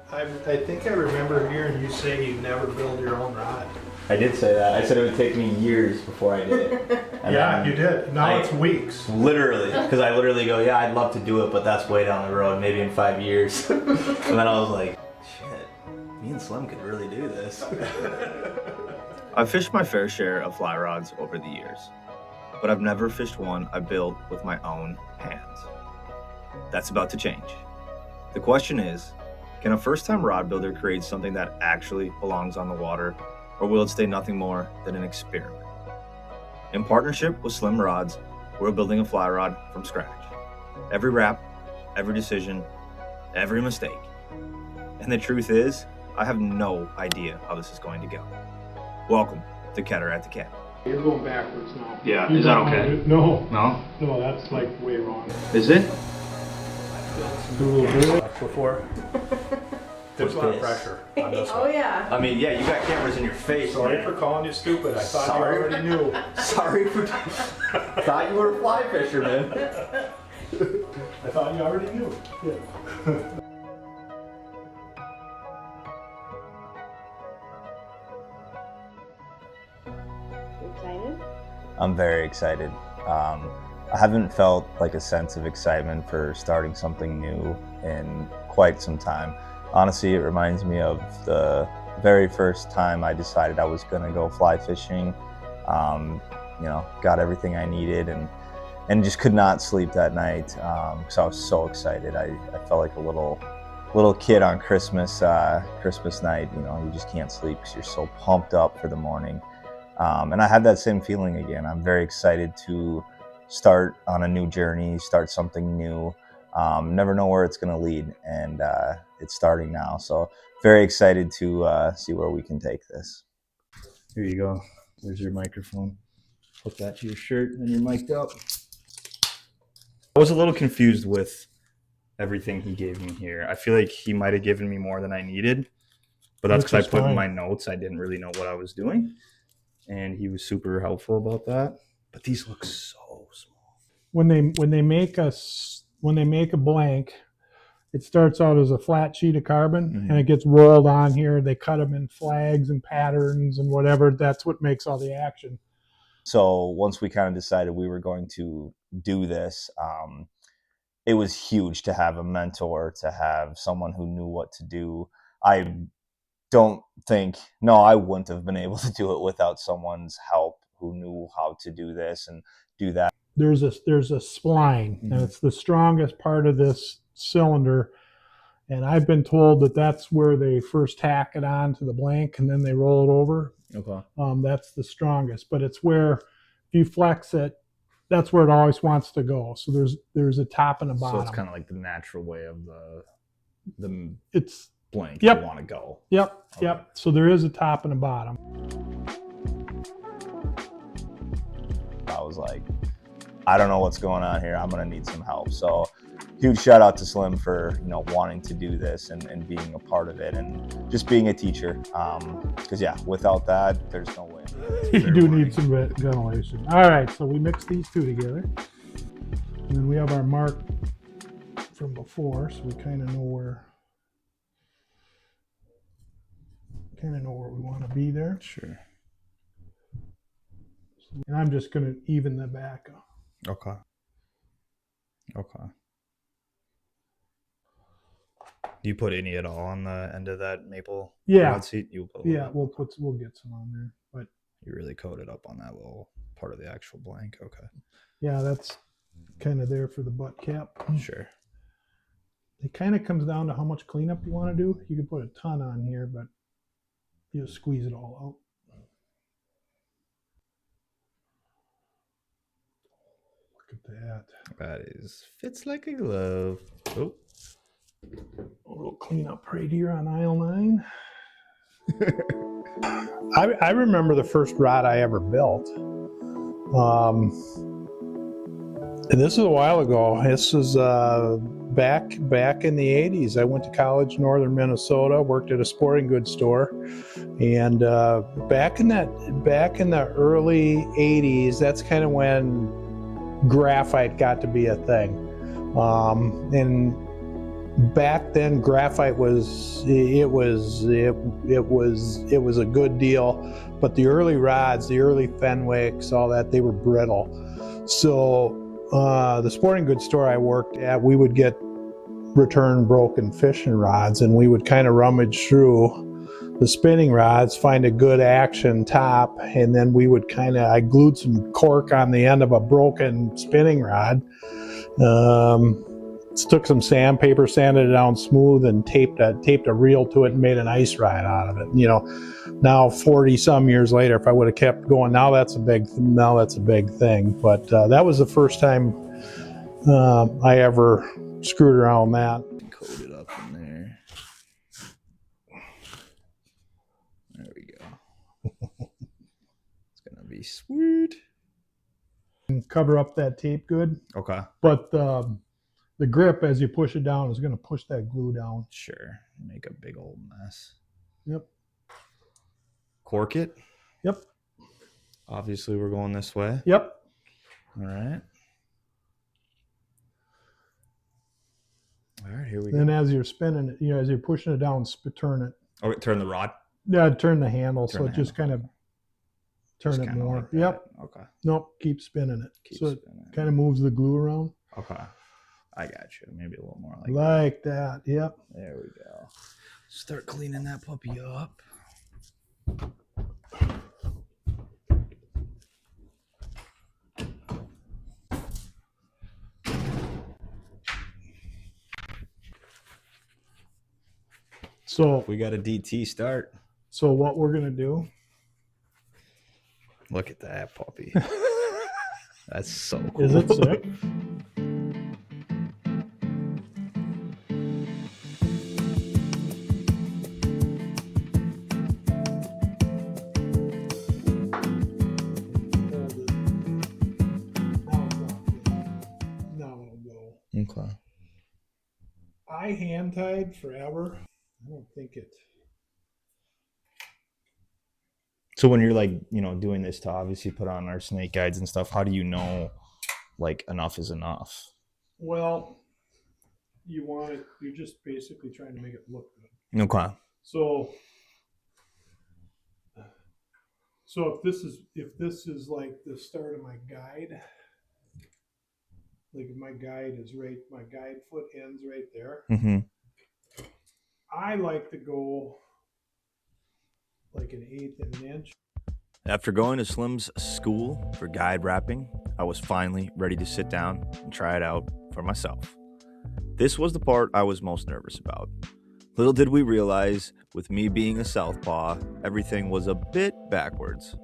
I think I remember hearing you say you never build your own rod. I did say that. I said it would take me years before I did it. And yeah, you did. Now it's weeks. Literally, because I literally go, yeah, I'd love to do it, but that's way down the road, maybe in 5 years. And then I was like, shit, me and Slim could really do this. I've fished my fair share of fly rods over the years, but I've never fished one I built with my own hands. That's about to change. The question is, can a first-time rod builder create something that actually belongs on the water, or will it stay nothing more than an experiment? In partnership with Slim Rods, we're building a fly rod from scratch. Every wrap, every decision, every mistake. And the truth is, I have no idea how this is going to go. Welcome to Ketter at the Cat. You're going backwards now. Yeah, is that okay? No. No? No, that's like way wrong. Is it? Do a little bit before. There's a lot of pressure on this one. Oh yeah. I mean, yeah, you got cameras in your face. Sorry for calling you stupid. I thought you already knew. Sorry for... thought you were a fly fisherman. I thought you already knew. Yeah. Excited? I'm very excited. I haven't felt like a sense of excitement for starting something new in quite some time. Honestly, it reminds me of the very first time I decided I was gonna go fly fishing. You know, got everything I needed and just could not sleep that night because I was so excited. I felt like a little kid on Christmas night. You know, you just can't sleep because you're so pumped up for the morning. And I had that same feeling again. I'm very excited to start on a new journey, start something new. Never know where it's going to lead, and it's starting now. So very excited to see where we can take this. Here you go. There's your microphone. Hook that to your shirt and you're mic'd up. I was a little confused with everything he gave me here. I feel like he might have given me more than I needed, but that's because I put in my notes. I didn't really know what I was doing, and he was super helpful about that. But these look so small. When they make a blank, it starts out as a flat sheet of carbon, and it gets rolled on here. They cut them in flags and patterns and whatever. That's what makes all the action. So once we kind of decided we were going to do this, it was huge to have a mentor, to have someone who knew what to do. I wouldn't have been able to do it without someone's help who knew how to do this and do that. There's a spline, and it's the strongest part of this cylinder. And I've been told that that's where they first tack it on to the blank and then they roll it over. Okay. That's the strongest, but it's where if you flex it, that's where it always wants to go. So there's a top and a bottom. So it's kind of like the natural way of the it's blank you want to go. Yep. Okay. Yep. So there is a top and a bottom. I was like, I don't know what's going on here. I'm gonna need some help. So huge shout out to Slim for wanting to do this and being a part of it and just being a teacher. Because yeah, without that, there's no way. You do need some ventilation. All right, so we mix these two together, and then we have our mark from before, so we kind of know where we want to be there. Sure. And I'm just going to even the back up. Okay. Do you put any at all on the end of that maple rod seat? We'll get some on there, but you really coated up on that little part of the actual blank. Okay. Yeah, that's kind of there for the butt cap. Sure. It kind of comes down to how much cleanup you want to do. You can put a ton on here, but you just squeeze it all out. Look at that. That fits like a glove. Oh. A little cleanup right here on aisle 9. I remember the first rod I ever built. And this is a while ago. This was back in the 80s. I went to college in northern Minnesota, worked at a sporting goods store. And back in the early 80s, that's kind of when graphite got to be a thing. And back then graphite was it was a good deal, but the early rods, the early Fenwicks, all that, they were brittle. So the sporting goods store I worked at, we would get return broken fishing rods, and we would kind of rummage through the spinning rods, find a good action top, and then we would I glued some cork on the end of a broken spinning rod. Took some sandpaper, sanded it down smooth, and taped a reel to it and made an ice ride out of it. You know, now 40 some years later, if I would have kept going, now that's a big thing. But that was the first time I ever screwed around with that. Coat it up in there. There we go. It's gonna be sweet. And cover up that tape good. Okay. But the grip, as you push it down, is going to push that glue down. Sure. Make a big old mess. Yep. Cork it. Yep. Obviously, we're going this way. Yep. All right. All right, here we go. Then as you're spinning it, as you're pushing it down, turn it. Oh, wait, turn the rod. Yeah, turn the handle, Turn so the it just kind of Just turn it kinda more. like that. Yep. Okay. Nope. Keep spinning it. Keep so spinning. it kind of moves the glue around. Okay. I got you. Maybe a little more Like that. Yep. There we go. Start cleaning that puppy up. So We got a DT start. So what we're gonna do? Look at that puppy. That's so cool. Is it sick? Okay. I hand tied forever. I don't think it. So when you're doing this to obviously put on our snake guides and stuff, how do you know enough is enough? Well, you're just basically trying to make it look good. Okay. So if this is like the start of my guide, like if my guide foot ends right there. Mm-hmm. I like to go like 1/8 of an inch. After going to Slim's school for guide wrapping, I was finally ready to sit down and try it out for myself. This was the part I was most nervous about. Little did we realize, with me being a southpaw, everything was a bit backwards.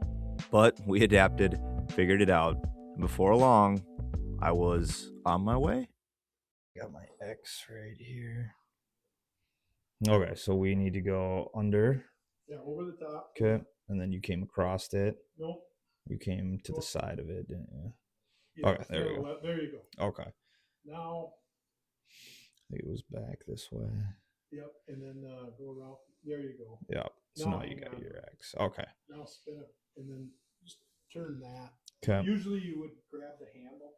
But we adapted, figured it out, and before long, I was on my way. Got my X right here. Okay, so we need to go under. Yeah, over the top. Okay, and then you came across it. Nope. You came to the side of it, didn't you? Yeah, Okay, there we go. There you go. Okay. Now. I think it was back this way. Yep, and then go around. There you go. Yep. So now you got your X. Okay. Now spin it, and then just turn that. Okay. Usually you would grab the handle,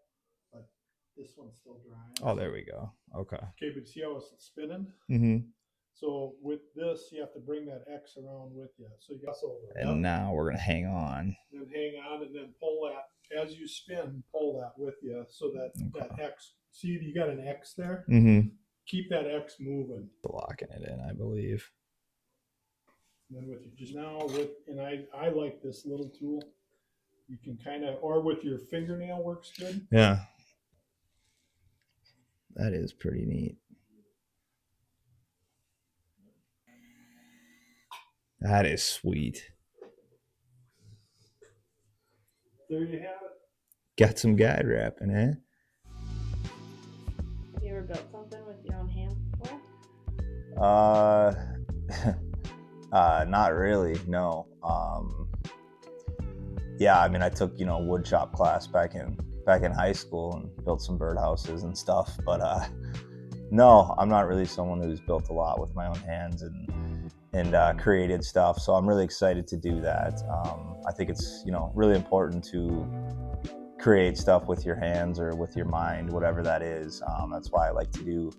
but this one's still dry. Oh, there we go. Okay. Okay, but see how it's spinning? Mm-hmm. So with this, you have to bring that X around with you. So you got over. And now we're gonna hang on. Then hang on, and then pull that as you spin. Pull that with you, so that that X. See, you got an X there. Mm-hmm. Keep that X moving. Locking it in, I believe. And then with you just now and I like this little tool. You can kind of, or with your fingernail works good. Yeah. That is pretty neat. That is sweet. There you have it. Got some guide wrapping, eh? Have you ever built something with your own hands before? Not really, no. Yeah, I mean, I took wood shop class back in high school and built some birdhouses and stuff, but no, I'm not really someone who's built a lot with my own hands and created stuff. So I'm really excited to do that. I think it's really important to create stuff with your hands or with your mind, whatever that is. That's why I like to do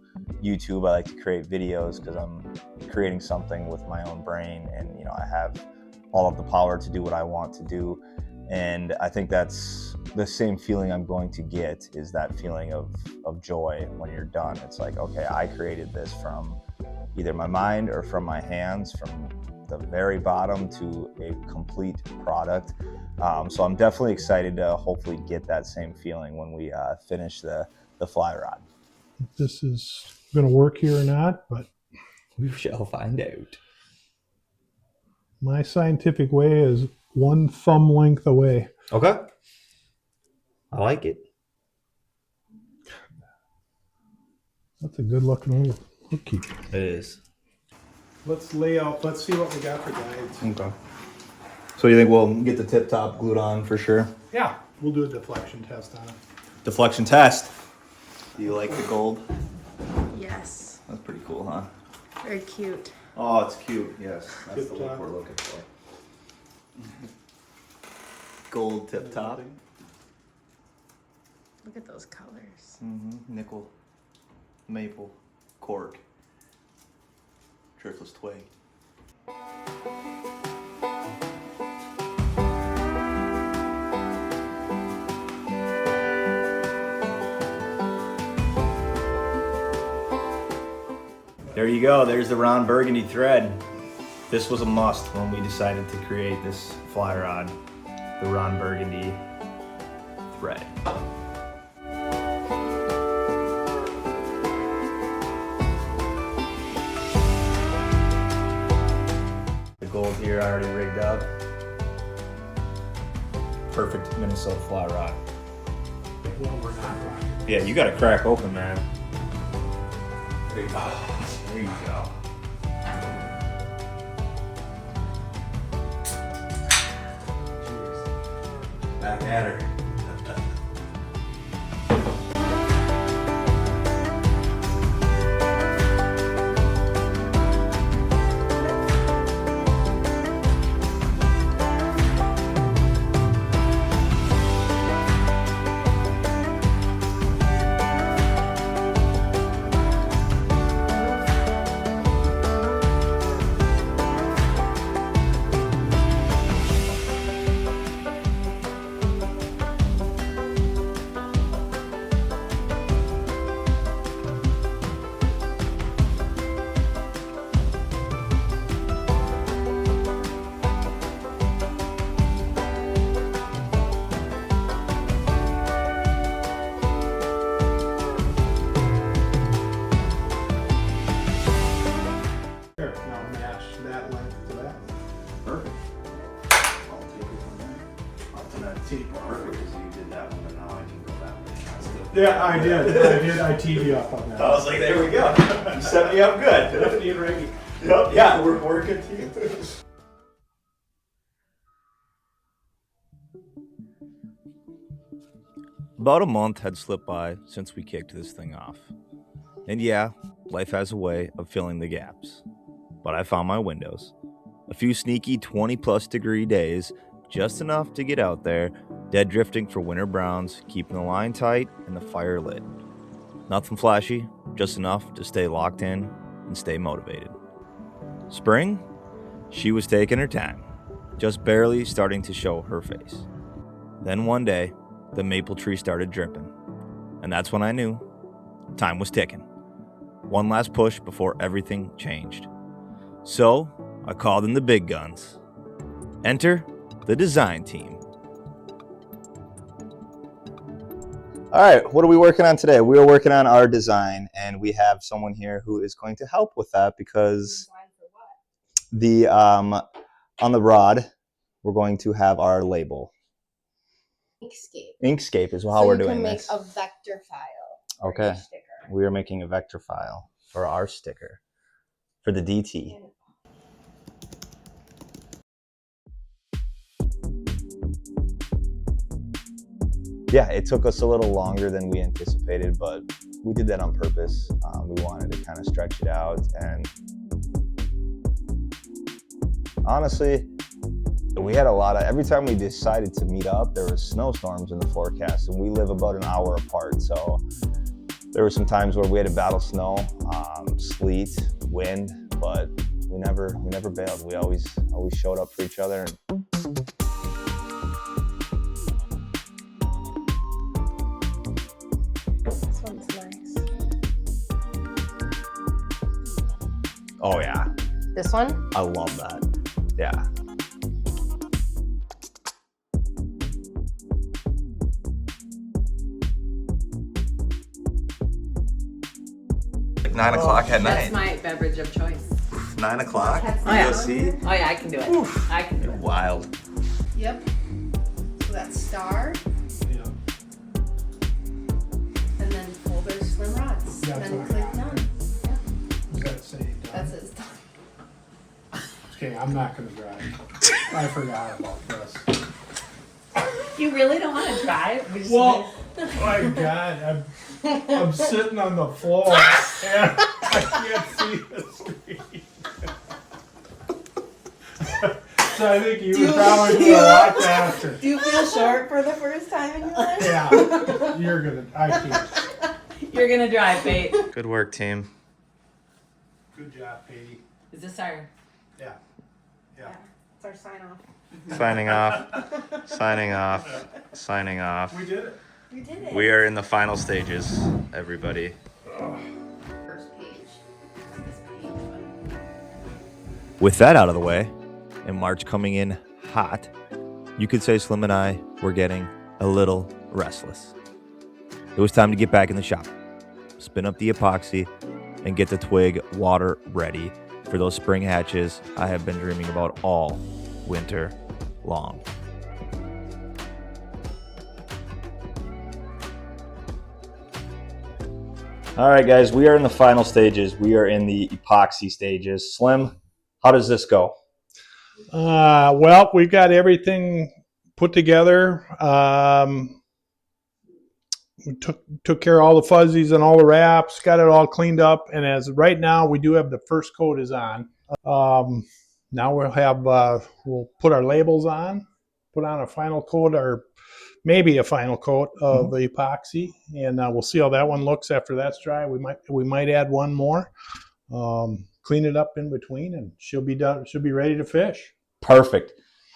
YouTube. I like to create videos because I'm creating something with my own brain, and I have all of the power to do what I want to do. And I think that's the same feeling I'm going to get, is that feeling of joy when you're done. It's like, okay, I created this from either my mind or from my hands, from the very bottom to a complete product. So I'm definitely excited to hopefully get that same feeling when we finish the fly rod. If this is going to work here or not, but We shall find out. my scientific way is 1 thumb length away. Okay. I like it. That's a good looking little hookkeeper. It is. Let's lay out, let's see what we got for guides. Okay. So you think we'll get the tip top glued on for sure? Yeah, we'll do a deflection test on it. Deflection test. Do you like the gold? Yes. That's pretty cool, huh? Very cute. Oh, it's cute. Yes, that's Tip the look top. we're looking for. Gold tip top. Look at those colors. Nickel, maple, cork, driftless twig. There you go, there's the Ron Burgundy thread. This was a must when we decided to create this fly rod, the Ron Burgundy thread. The gold here already rigged up. Perfect Minnesota fly rod. Well, we're not rocking. Yeah, you gotta crack open, man. There you go. There you go. Back at her. There, now match that length to that. Perfect. I'll take it from there. Up to that tee. Perfect, because you did that one, and now I can go that way. That's the- Yeah, I did. I teed you up on that. I was like, there we go. You set me up good. Lefty and righty. Yep, yeah, we're a good team. About a month had slipped by since we kicked this thing off. And yeah, life has a way of filling the gaps. But I found my windows. A few sneaky 20+ degree days, just enough to get out there, dead drifting for winter browns, keeping the line tight and the fire lit. Nothing flashy, just enough to stay locked in and stay motivated. Spring? She was taking her time, just barely starting to show her face. Then one day, the maple tree started dripping, and that's when I knew time was ticking. One last push before everything changed. So, I called in the big guns. Enter the design team. All right, what are we working on today? We are working on our design, and we have someone here who is going to help with that because the on the rod, we're going to have our label. Inkscape. Inkscape is how So we're you doing can make this. a vector file. for Okay. each sticker. We are making a vector file for our sticker for the DT. Yeah, it took us a little longer than we anticipated, but we did that on purpose. We wanted to kind of stretch it out, and honestly, we had a lot of, every time we decided to meet up, there was snowstorms in the forecast, and we live about an hour apart. So there were some times where we had to battle snow, sleet, wind, but we never bailed. We always showed up for each other. This one's nice. Oh yeah, This one? I love that. Yeah. Like 9 o'clock at That's night. my beverage of choice. 9 o'clock? That's yeah. VOC? Oh yeah, I can do it. I can do it. Wild. Yep. So that's star, Yeah. and then folder slim rods. Yeah, Then that's click fine. done. Does that say done? That's it. It's done. Okay, I'm not gonna drive. I forgot about this. You really don't want to drive? We just Well, my God, I'm sitting on the floor and I can't see the screen. So I think you would probably do a lot faster. Do you feel short for the first time in your life? Yeah, I can't. You're gonna drive, Pate. Good work, team. Good job, Katie. Is this our? Yeah. Yeah. It's our sign off. Signing off. Signing off. Signing off. We did it. We did it. We are in the final stages, everybody. First page. This page. With that out of the way, and March coming in hot, you could say Slim and I were getting a little restless. It was time to get back in the shop, spin up the epoxy, and get the twig water ready for those spring hatches I have been dreaming about all winter long. All right, guys, we are in the final stages. We are in the epoxy stages. Slim, how does this go? Well, we've got everything put together. We took care of all the fuzzies and all the wraps, got it all cleaned up, and as right now, we do have the first coat is on. Now we'll put our labels on, put on a final coat or maybe a final coat of the epoxy, and we'll see how that one looks after that's dry. We might add one more, clean it up in between, and she'll be done. She'll be ready to fish. Perfect.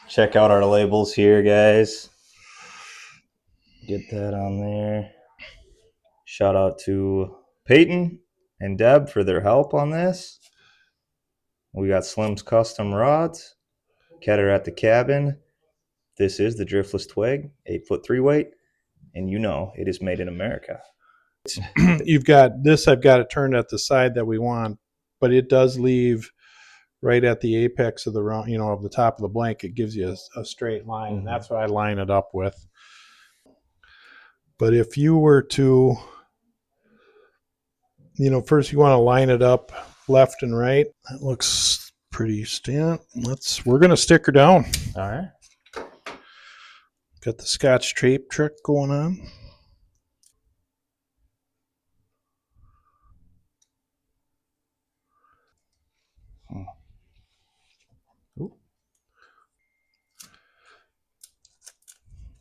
Check out our labels here, guys. Get that on there. Shout out to Peyton and Deb for their help on this. We got Slim's Custom Rods. Ketter at the cabin. This is the Driftless Twig, 8-foot 3-weight, and you know it is made in America. You've got this. I've got it turned at the side that we want, but it does leave right at the apex of the round, of the top of the blank. It gives you a straight line, and that's what I line it up with. But if you were to, first you want to line it up left and right. That looks pretty stand. We're going to stick her down. All right. Got the Scotch tape trick going on.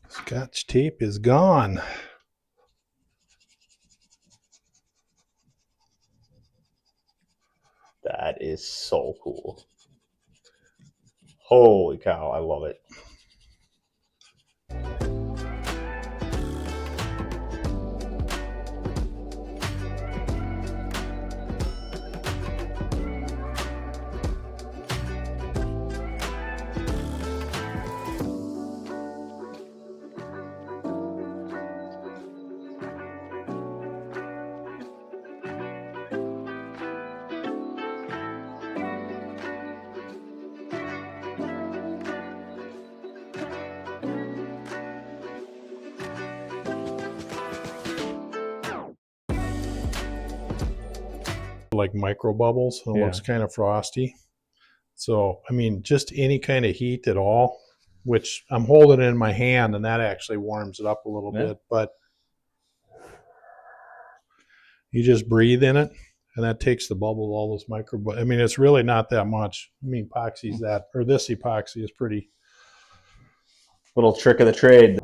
Scotch tape is gone. That is so cool. Holy cow, I love it. Like micro bubbles. It looks kind of frosty. So, just any kind of heat at all, which I'm holding in my hand, and that actually warms it up a little bit. But you just breathe in it, and that takes the bubble, all those micro. It's really not that much. This epoxy is pretty Little trick of the trade.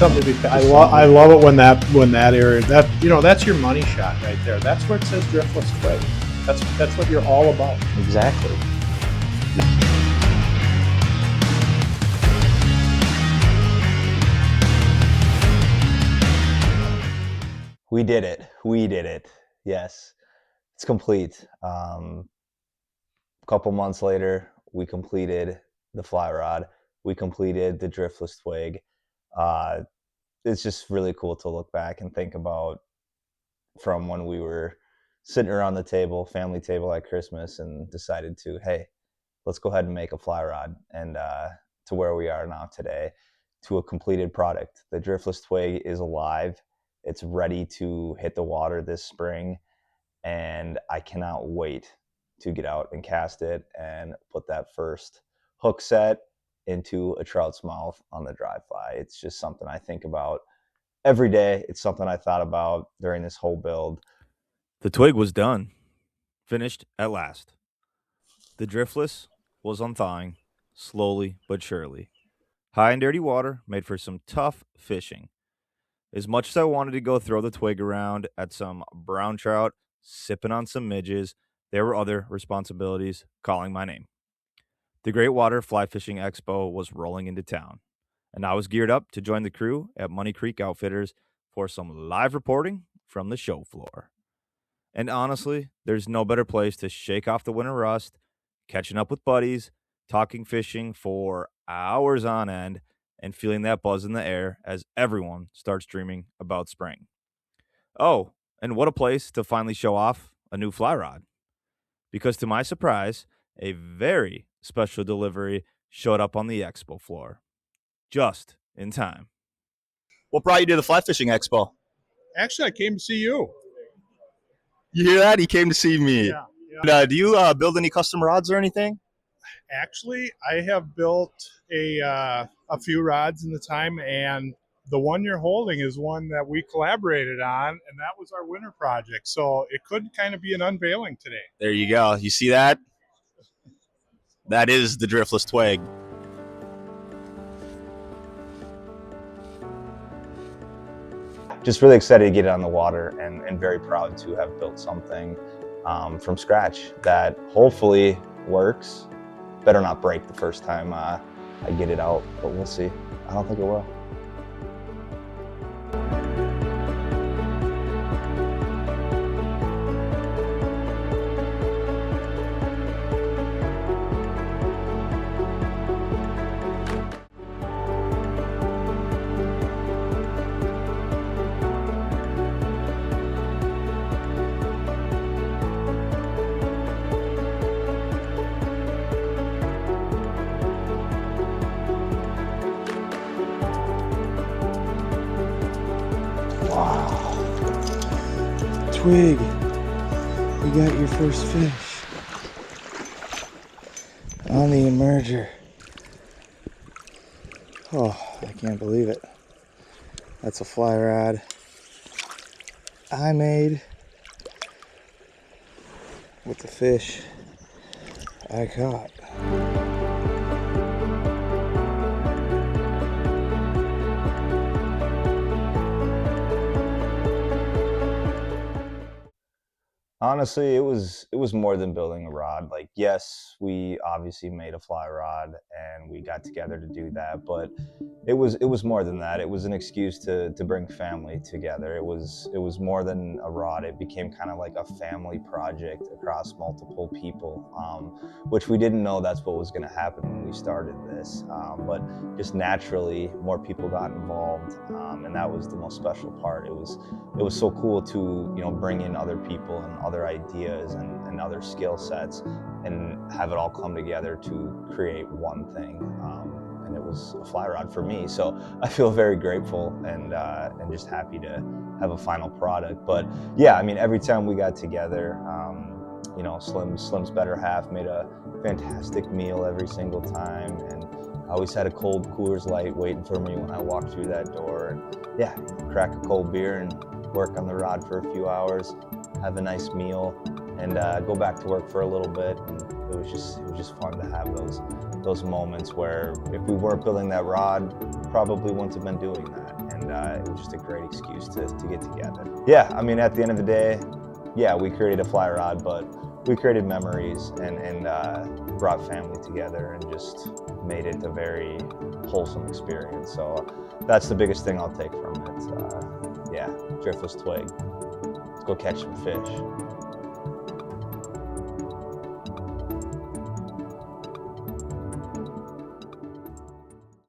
Something to be. I love it when that area, that's your money shot right there. That's where it says Driftless Twig. That's what you're all about. Exactly. We did it. We did it. Yes, it's complete. A couple months later, we completed the fly rod. We completed the Driftless Twig. It's just really cool to look back and think about from when we were sitting around the table, family table at Christmas, and decided to, hey, let's go ahead and make a fly rod, and to where we are now today, to a completed product. The Driftless Twig is alive. It's ready to hit the water this spring, and I cannot wait to get out and cast it and put that first hook set into a trout's mouth on the dry fly. It's just something I think about every day. It's something I thought about during this whole build. The twig was done, finished at last. The Driftless was unthawing, slowly but surely. High and dirty water made for some tough fishing. As much as I wanted to go throw the twig around at some brown trout, sipping on some midges, there were other responsibilities calling my name. The Great Water Fly Fishing Expo was rolling into town, and I was geared up to join the crew at Money Creek Outfitters for some live reporting from the show floor. And honestly, there's no better place to shake off the winter rust, catching up with buddies, talking fishing for hours on end, and feeling that buzz in the air as everyone starts dreaming about spring. Oh, and what a place to finally show off a new fly rod. Because to my surprise, a very special delivery showed up on the expo floor. Just in time. What brought you to the Fly Fishing Expo? Actually, I came to see you. You hear that? He came to see me. Yeah. And, do you build any custom rods or anything? Actually, I have built a few rods in the time, and the one you're holding is one that we collaborated on, and that was our winter project. So it could kind of be an unveiling today. There you go. You see that? That is the Driftless Twig. Just really excited to get it on the water, and very proud to have built something from scratch that hopefully works. Better not break the first time I get it out, but we'll see. I don't think it will. Wow. Twig, you got your first fish on the emerger. Oh, I can't believe it. That's a fly rod I made with the fish I caught. Honestly, it was more than building a rod. Like, yes, we obviously made a fly rod and we got together to do that, but it was more than that. It was an excuse to bring family together. It was more than a rod. It became kind of like a family project across multiple people, which we didn't know that's what was going to happen when we started this. But just naturally, more people got involved, and that was the most special part. It was so cool to bring in other people and other ideas and other skill sets and have it all come together to create one thing. And it was a fly rod for me, so I feel very grateful and just happy to have a final product. But yeah, I mean, every time we got together, Slim's better half made a fantastic meal every single time, and I always had a cold Coors Light waiting for me when I walked through that door. And yeah, crack a cold beer and work on the rod for a few hours, have a nice meal, and go back to work for a little bit. And it was just fun to have those moments where if we weren't building that rod, probably wouldn't have been doing that. And it was just a great excuse to get together. Yeah, I mean, at the end of the day, yeah, we created a fly rod, but we created memories and brought family together and just made it a very wholesome experience. So that's the biggest thing I'll take from it. Yeah, Driftless Twig. Let's go catch some fish.